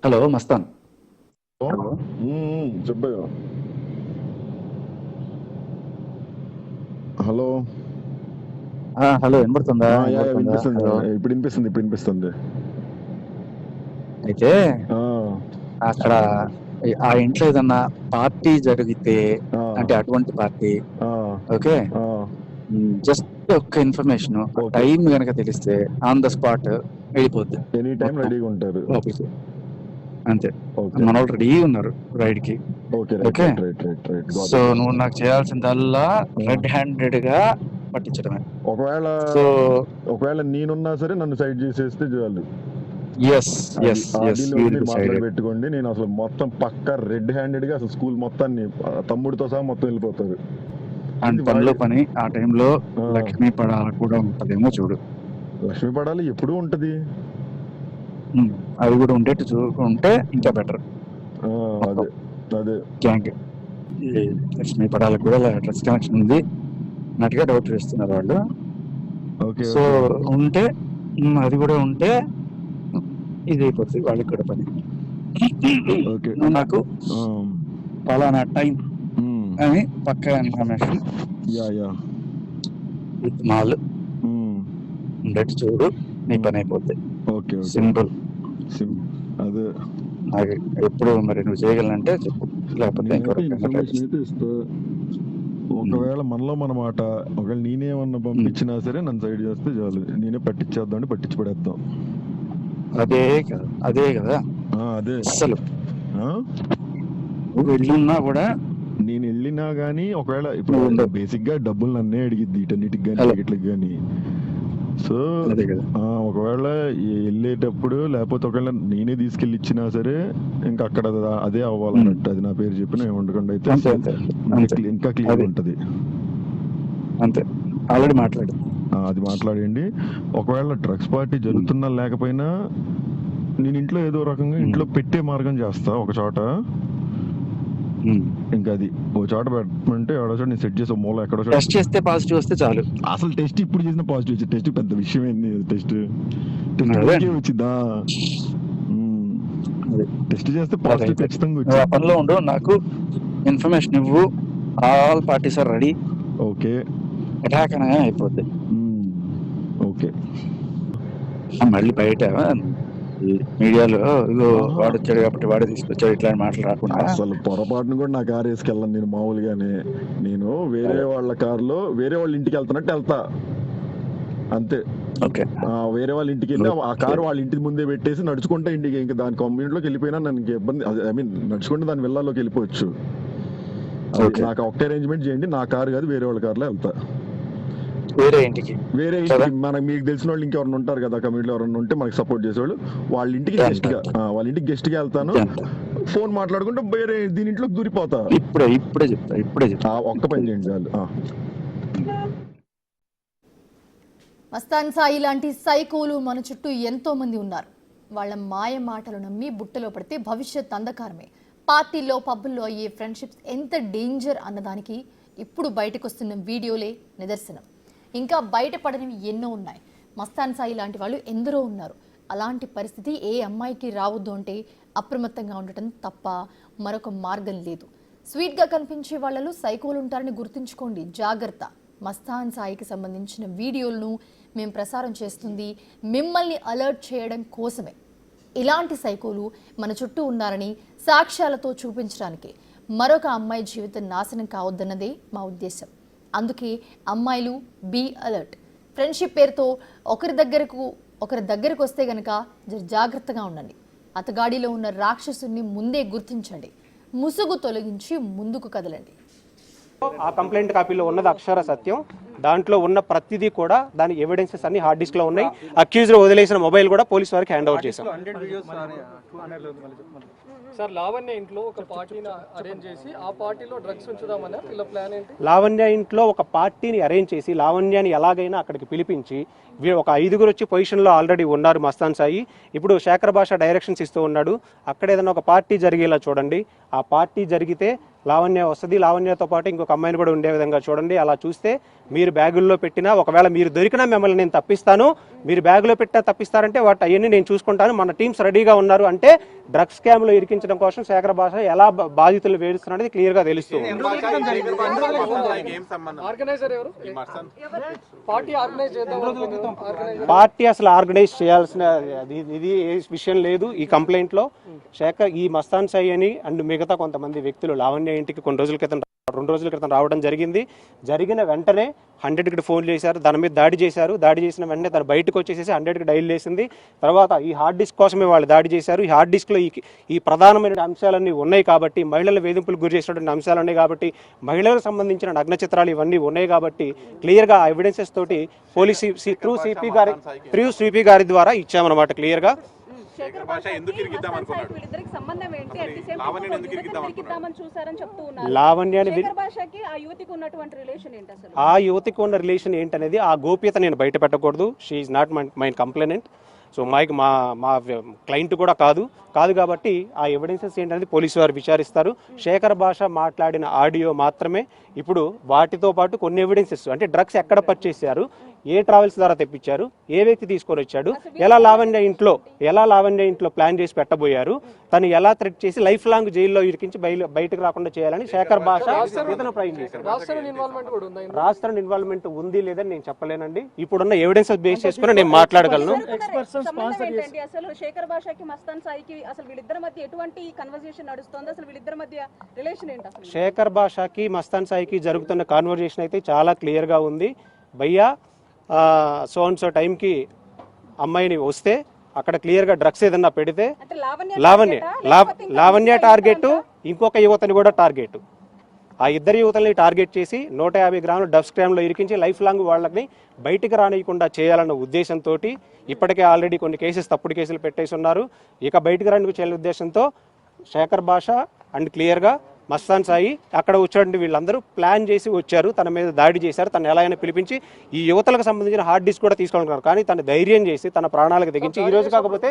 Hello Mastan. Hello. చెప్పయ్యా. Hello. Hello, వినపడుతుందా? వినిపిస్తుంది. హలో. ఇప్పుడు వినిపిస్తుంది. అయితే అక్కడ ఆ ఇంట్లో ఏదన్నా పార్టీ జరిగితే, అంటే అటువంటి పార్టీ, ఓకే, జస్ట్ ఒక్క ఇన్ఫర్మేషన్ టైం కనుక తెలిస్తే ఆన్ ద స్పాట్ వెళ్ళిపోద్ది. ఎనీ టైం రెడీగా ఉంటారు. అంతే. మన వాళ్ళు రెడీ ఉన్నారు రైడ్ కి. ఓకే, సో నువ్వు నాకు చేయాల్సిందల్లా రెడ్ హ్యాండెడ్ గా పట్టించడమే. ఒకవేళ నేనున్నా సరే నన్ను సైడ్ చేసేస్తే చాలు. మాట్లాడి పెట్టుకోండి. నేను అసలు మొత్తం పక్క రెడ్ హ్యాండెడ్ గా అసలు స్కూల్ మొత్తాన్ని తమ్ముడితో సహా మొత్తం వెళ్ళిపోతారు. అండ్ పనిలో పని ఆ టైంలో లక్ష్మీ పడాల కూడా ఉంటదేమో చూడు. లక్ష్మీ పడాలి ఎప్పుడూ ఉంటది. అది కూడా ఉంటే ఇంకా బెటర్. అదే గ్యాంగ్ లక్ష్మీ పడాలకు కూడా డ్రగ్స్ కనెక్షన్ ఉంది అన్నట్టుగా డౌట్ వేస్తున్నారు వాళ్ళు. సో ఉంటే అది కూడా ఉంటే ఇది అయిపోతుంది వాళ్ళకి కూడా పని. నాకు పలానా టైం అని పక్కా ఇన్ఫర్మేషన్ విత్ మాల్ ఉండేట్టు చూడు, నీ పని అయిపోద్ది. సింపుల్. అదే నాకు ఎప్పుడు మరి నువ్వు చేయగలంటే చెప్పు, లేకపోతే ఒకవేళ మనలో మన మాట ఒకవేళ నేనేమన్నా పంపించినా సరే నన్ను సైడ్ చేస్తే చాలు. నేనే పట్టించేద్దాం అంటే పట్టించి పడేద్దాం. అదే కదా అదే అసలు నువ్వు వెళ్ళినా కూడా నేను వెళ్ళినా గానీ ఒకవేళ ఇప్పుడు బేసిక్ గా డబ్బులు నన్నే అడిగిద్ది ఇటన్నిటికి కానీ టికెట్లకి కానీ. సో ఒకవేళ వెళ్ళేటప్పుడు లేకపోతే ఒకవేళ నేనే తీసుకెళ్ళి ఇచ్చినా సరే ఇంకా అక్కడ అదే అవ్వాలన్నట్టు. అది నా పేరు చెప్పిన ఏమండకుండా అయితే ఇంకా క్లియర్ ఉంటది. అంతే, ఆల్రెడీ మాట్లాడు. అది మాట్లాడండి. ఒకవేళ డ్రగ్స్ పార్టీ జరుగుతున్నా లేకపోయినా నేను ఇంట్లో ఏదో రకంగా ఇంట్లో పెట్టే మార్గం చేస్తా ఒక చోట. ఇంకా అది ఓ చోట పెట్టమంటే ఎవడో చోట నేను సెట్ చేసే మూల ఎక్కడో టెస్ట్ చేస్తే పాజిటివ్ వస్తే చాలు. అసలు టెస్ట్ ఇప్పుడు చేసిన పాజిటివ్ వచ్చింది. టెస్ట్ పెద్ద విషయం ఏంది? టెస్ట్ వచ్చిందా? టెస్ట్ చేస్తే పాజిటివ్ ఖచ్చితంగా వచ్చింది. పనిలో ఉండు, నాకు ఇన్ఫర్మేషన్ ఇవ్వు. All parties are ready. Okay, attack అనగా అయిపోద్ది. ఓకే. మళ్ళీ బయట మీడియాలో వాడు వచ్చాడు కాబట్టి వాడే తీసుకొచ్చాడు ఇట్లాంటి మాటలు రాకుండా. అసలు పొరపాటును కూడా నా కారు వేసుకెళ్ళను నేను. మామూలుగానే నేను వేరే వాళ్ళ కారులో వేరే వాళ్ళ ఇంటికి వెళ్తున్నట్టు వెళ్తా అంతే. వేరే వాళ్ళ ఇంటికి వెళ్ళి ఆ కారు వాళ్ళ ఇంటి ముందే పెట్టేసి నడుచుకుంటా ఇంటికి, ఇంకా దాని కమ్యూనిటీలోకి వెళ్ళిపోయినా నన్ను ఇబ్బంది. ఐ మీన్ నడుచుకుంటే దాని వెళ్ళాలోకి వెళ్ళిపోవచ్చు. నాకు ఒకటే అరేంజ్మెంట్ చేయండి. నా కారు కాదు, వేరే వాళ్ళ కారులో వెళ్తా. వేరే ఇంటికి మనకు మీకు తెలిసిన వాళ్ళు ఇంకెవరైనా ఉంటారు కదా కమ్యూనిటీలో, ఎవరైనా ఉంటే మనకి సపోర్ట్ చేసేవాళ్ళు, వాళ్ళ ఇంటికి గెస్ట్ గా వెళ్తాను. ఫోన్ మాట్లాడుకుంటే వేరే దీని ఇంట్లోకి దూరిపోతా. ఇప్పుడే చెప్తా. ఒక్క పని చేయండి చాలు. మస్తాన్ సాయి లాంటి సైకోలు మన చుట్టూ ఎంతో మంది ఉన్నారు. వాళ్ళ మాయ మాటలు నమ్మి బుట్టలో పడితే భవిష్యత్ అంధకారమే. పార్టీల్లో పబ్బుల్లో అయ్యే ఫ్రెండ్షిప్స్ ఎంత డేంజర్ అన్నదానికి ఇప్పుడు బయటకు వస్తున్న వీడియోలే నిదర్శనం. ఇంకా బయటపడనివి ఎన్నో ఉన్నాయి. మస్తాన్ సాయి లాంటి వాళ్ళు ఎందరో ఉన్నారు. అలాంటి పరిస్థితి ఏ అమ్మాయికి రావద్దు అంటే అప్రమత్తంగా ఉండటం తప్ప మరొక మార్గం లేదు. స్వీట్గా కనిపించే వాళ్ళలో సైకోలు ఉంటారని గుర్తుంచుకోండి, జాగ్రత్త. మస్తాన్ సాయికి సంబంధించిన వీడియోలను మేము ప్రసారం చేస్తుంది మిమ్మల్ని అలర్ట్ చేయడం కోసమే. ఇలాంటి సైకోలు మన చుట్టూ ఉన్నారని సాక్ష్యాలతో చూపించడానికి మరొక అమ్మాయి జీవితం నాశనం కావద్దన్నదే మా ఉద్దేశం. అందుకే అమ్మాయిలు బీ అలర్ట్. ఫ్రెండ్షిప్ పేరుతో ఒకరి దగ్గరకు వస్తే గనక జాగ్రత్తగా ఉండండి. అతగాడిలో ఉన్న రాక్షసుని ముందే గుర్తించండి. ముసుగు తొలగించి ముందుకు కదలండి. ఆ కంప్లైంట్ కాపీలో ఉన్నది అక్షర సత్యం. దాంట్లో ఉన్న ప్రతిదీ కూడా దాని ఎవిడెన్సెస్ అన్ని హార్డ్ డిస్క్ లో ఉన్నాయి. అక్యూజ్డ్ వదిలేసిన మొబైల్ కూడా పోలీస్ వారికి హ్యాండ్ ఓవర్ చేశాం. సార్, లావణ్య ఇంట్లో ఒక పార్టీని అరేంజ్ చేసి ఆ పార్టీలో డ్రగ్స్ ఉంచుదామని ఇలా ప్లాన్ ఏంటి? లావణ్య ఇంట్లో ఒక పార్టీని అరేంజ్ చేసి లావణ్యాని ఎలాగైనా అక్కడికి పిలిపించి ఒక 5గురు వచ్చి పొజిషన్లో ఆల్రెడీ ఉన్నారు మస్తాన్ సాయి. ఇప్పుడు శేఖర్ భాష డైరెక్షన్స్ ఇస్తూ ఉన్నాడు. అక్కడ ఏదైనా ఒక పార్టీ జరిగేలా చూడండి. ఆ పార్టీ జరిగితే లావణ్య వస్తుంది. లావణ్యతో పాటు ఇంకొక అమ్మాయిని కూడా ఉండే విధంగా చూడండి. అలా చూస్తే మీరు బ్యాగుల్లో పెట్టినా, ఒకవేళ మీరు దొరికినా మిమ్మల్ని నేను తప్పిస్తాను. మీరు బ్యాగ్లో పెట్టా తప్పిస్తారంటే వాటి అవన్నీ నేను చూసుకుంటాను, మన టీమ్స్ రెడీగా ఉన్నారు అంటే డ్రగ్స్ స్కామ్లో ఇరికించడం కోసం శేఖర్ భాష ఎలా బాధితులు వేధిస్తున్నది క్లియర్గా తెలుస్తుంది. ఆర్గనైజర్ ఎవరు? పార్టీ ఆర్గనైజ్ చేద్దాం. పార్టీ అసలు ఆర్గనైజ్ చేయాల్సిన ఇది ఏ విషయం లేదు ఈ కంప్లైంట్లో. శేఖర్ ఈ మస్తాన్ సాయి అని అండ్ మిగతా కొంతమంది వ్యక్తులు లావణ్య ఇంటికి 2 రోజుల క్రితం రావడం జరిగింది. జరిగిన వెంటనే 100కి ఫోన్ చేశారు, దాని మీద దాడి చేశారు. దాడి చేసిన వెంటనే తను బయటకు వచ్చేసేసి 100కి డైల్ చేసింది. తర్వాత ఈ హార్డ్ డిస్క్ కోసమే వాళ్ళు దాడి చేశారు. ఈ హార్డ్ డిస్క్లో ఈ ప్రధానమైన అంశాలన్నీ ఉన్నాయి కాబట్టి, మహిళల వేధింపులకు గురి చేసినటువంటి అంశాలు ఉన్నాయి కాబట్టి, మహిళలకు సంబంధించిన నగ్న చిత్రాలు ఇవన్నీ ఉన్నాయి కాబట్టి క్లియర్గా ఆ ఎవిడెన్సెస్ తోటి పోలీస్ త్రూ సిపి గారి ద్వారా ఇచ్చామన్నమాట క్లియర్గా. శేఖర్ భాష ఎందుకు ఇరికిద్దాం అనుకున్నాడు? వీళ్ళిద్దరికి సంబంధం ఏంటి? లావణ్యని ఎందుకు ఇరికిద్దామని చూసారని చెప్తూ ఉన్నారు. లావణ్యని శేఖర్ భాషకి ఆ యువతికి ఉన్నటువంటి రిలేషన్ ఏంటి అసలు? ఆ యువతికి ఉన్న రిలేషన్ ఏంటనేది ఆ గోప్యత నేను బయట పెట్టకూడదు. She is not my complainant. So మా క్లయింట్ కూడా కాదు కాబట్టి ఆ ఎవిడెన్సెస్ ఏంటనేది పోలీసు వారు విచారిస్తారు. శేఖర్ భాష మాట్లాడిన ఆడియో మాత్రమే ఇప్పుడు వాటితో పాటు కొన్ని ఎవిడెన్సెస్ అంటే డ్రగ్స్ ఎక్కడ పర్చేస్ చేశారు, ఏ ట్రావెల్స్ ద్వారా తెప్పించారు, ఏ వ్యక్తి తీసుకొని వచ్చాడు, ఎలా లావణ్య ఇంట్లో ప్లాన్ చేసి పెట్టబోయారు, తను ఎలా థ్రెట్ చేసి లైఫ్ లాంగ్ జైల్లో ఇరికించి బయటకు రాకుండా చేయాలని శేఖర్ భాష ఇతను ప్రయత్నం చేశారు. రాష్ట్ర ఇన్వాల్వ్మెంట్ ఉంది లేదని నేను చెప్పలేనండి. ఇప్పుడున్న ఎవిడెన్సెస్ బేస్ చేసుకుని నేను మాట్లాడగలను. అసలు శేఖర్ భాషకి మస్తాన్ సాయికి అసలు వీళ్ళిద్దరి మధ్య ఎటువంటి కన్వర్జేషన్ నడుస్తుంది? అసలు వీళ్ళిద్దరి మధ్య రిలేషన్ ఏంటి అసలు? శేఖర్ భాషకి మస్తాన్ సాయికి జరుగుతున్న కాన్వర్జేషన్ అయితే చాలా క్లియర్గా ఉంది. భయ్యా సో అండ్ సో టైంకి అమ్మాయిని వస్తే అక్కడ క్లియర్గా డ్రగ్స్ ఏదన్నా పెడితే లావణ్య టార్గెట్, ఇంకొక యువతని కూడా టార్గెట్. ఆ ఇద్దరు యువతల్ని టార్గెట్ చేసి 150 గ్రాముల డ్రగ్స్ స్కామ్లో ఇరికించి లైఫ్ లాంగ్ వాళ్ళని బయటికి రానియకుండా చేయాలన్న ఉద్దేశంతో ఇప్పటికే ఆల్రెడీ కొన్ని తప్పుడు కేసులు పెట్టేసి ఉన్నారు. ఇక బయటికి రాని చేయాలనే ఉద్దేశంతో శేఖర్ భాష అండ్ క్లియర్గా మస్తాన్ సాయి అక్కడ వచ్చాడంటే వీళ్ళందరూ ప్లాన్ చేసి వచ్చారు, తన మీద దాడి చేశారు. తను ఎలా అయినా పిలిపించి ఈ యువతలకు సంబంధించిన హార్డ్ డిస్క్ కూడా తీసుకోవాలనుకున్నారు. కానీ తను ధైర్యం చేసి తన ప్రాణాలకు తెగించి ఈ రోజు కాకపోతే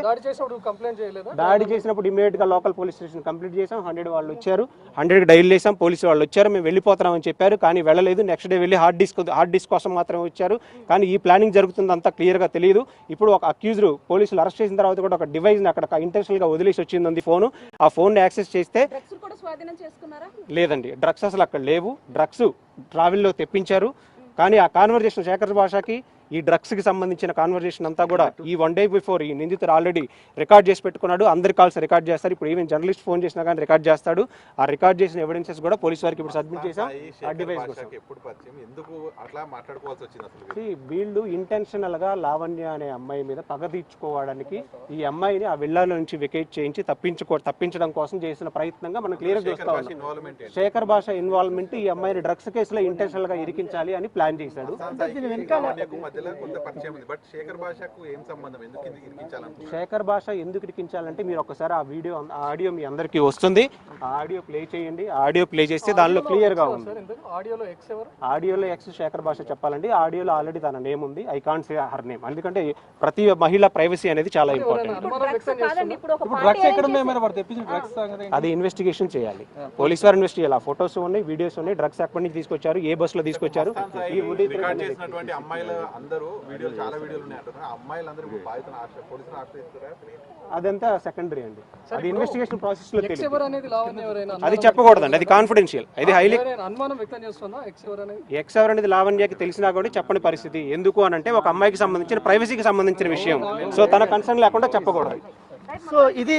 దాడి చేసినప్పుడు ఇమీడియట్ గా లోకల్ పోలీస్ స్టేషన్ కంప్లీట్ చేసాం. 100 వాళ్ళు వచ్చారు, 100కి డైల్ చేసాం. పోలీసు వాళ్ళు వచ్చారు, మేము వెళ్ళిపోతున్నామని చెప్పారు కానీ వెళ్ళలేదు. నెక్స్ట్ డే వెళ్ళి హార్డ్ డిస్క్ కోసం మాత్రమే వచ్చారు. కానీ ఈ ప్లానింగ్ జరుగుతుందంతా క్లియర్గా తెలియదు. ఇప్పుడు ఒక అక్యూజ్డ్ పోలీసులు అరెస్ట్ చేసిన తర్వాత కూడా ఒక డివైస్ని అక్కడ ఇంటెన్షనల్ గా వదిలేసి వచ్చింది ఫోన్. ఆ ఫోన్ యాక్సెస్ చేస్తే లేదండి, డ్రగ్స్ అసలు అక్కడ లేవు. డ్రగ్స్ ట్రావెల్లో తెప్పించారు. కానీ ఆ కాన్వర్జేషన్ శేఖర్ భాషకి ఈ డ్రగ్స్కి సంబంధించిన కాన్వర్జేషన్ అంతా కూడా ఈ 1 day బిఫోర్ ఈ నిందితుడు ఆల్రెడీ రికార్డ్ చేసి పెట్టుకున్నాడు. అందరి కాల్స్ రికార్డ్ చేస్తారు. ఇప్పుడు ఈవెన్ జర్నలిస్ట్ ఫోన్ చేసినా కానీ రికార్డ్ చేస్తాడు. ఆ రికార్డ్ చేసిన ఎవిడెన్సెస్ కూడా పోలీస్ వారికి ఇప్పుడు సబ్మిట్ చేశాం. వీళ్ళు ఇంటెన్షనల్ గా లావణ్య అనే అమ్మాయి మీద పగ తీర్చుకోవడానికి ఈ అమ్మాయిని ఆ విల్లాల నుంచి వెకేట్ చేయించి తప్పించడం కోసం చేసిన ప్రయత్నంగా మనం క్లియర్ చేస్తా ఉన్నాం. శేఖర్ భాష ఇన్వాల్వ్మెంట్ ఈ అమ్మాయిని డ్రగ్స్ కేసులో ఇంటెన్షనల్ గా ఇరికించాలి అని ప్లాన్ చేశాడు. శేఖర్ భాష ఎందుకు ఇరికించాలంటే మీరు ఒకసారి ఆ ఆడియో మీ అందరికీ వస్తుంది. ఆ ఆడియో ప్లే చేయండి. ఆ ఆడియో ప్లే చేస్తే దానిలో క్లియర్ గా ఉంది. ఆడియోలో ఎక్స్ శేఖర్ భాష చెప్పాలండి. ఆడియోలో ఆల్రెడీ తన నేమ్ ఉంది. I can't say her name, ఎందుకంటే ప్రతి మహిళ ప్రైవసీ అనేది చాలా ఇంపార్టెంట్. అది ఇన్వెస్టిగేషన్ చేయాలి, పోలీస్ వారు ఇన్వెస్ట్ చేయాలి. ఆ ఫొటోస్ ఉన్నాయి, వీడియోస్ ఉన్నాయి. డ్రగ్స్ ఎక్కడి నుంచి తీసుకొచ్చారు, ఏ బస్ లో తీసుకొచ్చారు, అదంతా సెకండరీ అండి. అది ఇన్వెస్టిగేషన్ ప్రాసెస్ లో అది చెప్పకూడదండి, అది కాన్ఫిడెన్షియల్. అది హైలీ ఎక్స్ ఎవరు అనేది లావణ్యకి తెలిసినా కూడా చెప్పని పరిస్థితి. ఎందుకు అని అంటే ఒక అమ్మాయికి సంబంధించిన ప్రైవసీకి సంబంధించిన విషయం. సో తన కన్సర్న్ లేకుండా చెప్పకూడదు. సో ఇది